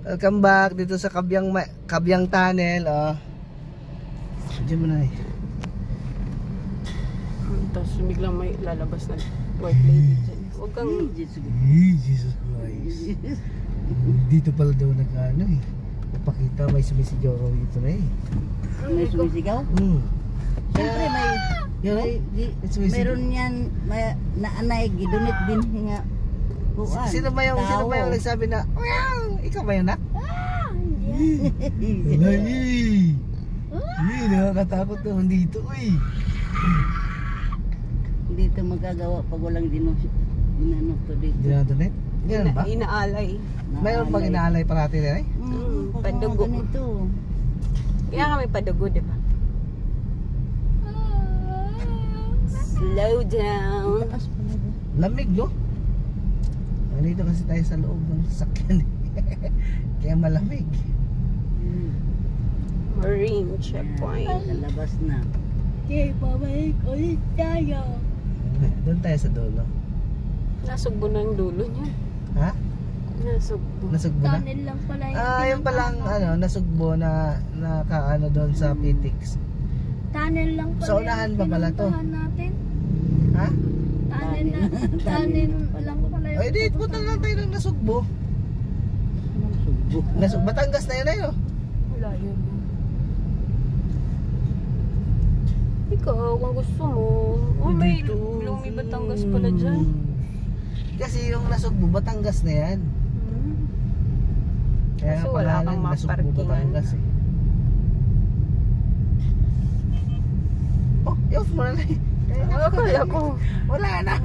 Welcome back dito sa Kabyang Tunnel. Diyan mo na eh. Tapos biglang may lalabas na white lady dyan. Huwag kang... Jesus Christ. Dito pala daw nag-ano eh. Napakita may sumisigaw raw dito na eh. May sumisigaw? Siyempre meron yan naanay gidunit din nga. Sino ba yung nagsabi na ikaw ba yun, nak? Nakakatakot naman dito eh. Dito magagawa pag walang dinano to dito. Dinadonate? Ganun ba? Inaalay. Mayroon pag inaalay parati rin eh? Padugo. Kaya kami padugo, di ba? Slow down. Lamig, no? Nandito kasi tayo sa loob ng sasakyan. Kaya malamig. Marine checkpoint. Lalabas na. Okay, pabalik ulit tayo. Doon tayo sa dulo. Nasugbo na yung dulo niya. Ha? Nasugbo. Nasugbo na? Tunnel lang pala yung yung palang nasugbo na nakaano doon sa Pitix. Tunnel lang pala. Sa unahan ba pala to? Natin. Ha? Tunnel lang pala yung... Ay, di, punta lang tayo ng Nasugbo. Batangas na yun eh, oh. Wala yun. Ikaw, kung gusto mo. May Lumi Batangas pala dyan. Kasi yung Nasugbo, Batangas na yan. Kaya kasi wala kang Nasugbo, Batangas eh. Oh, i-off mo na eh. Akala ko. Wala na.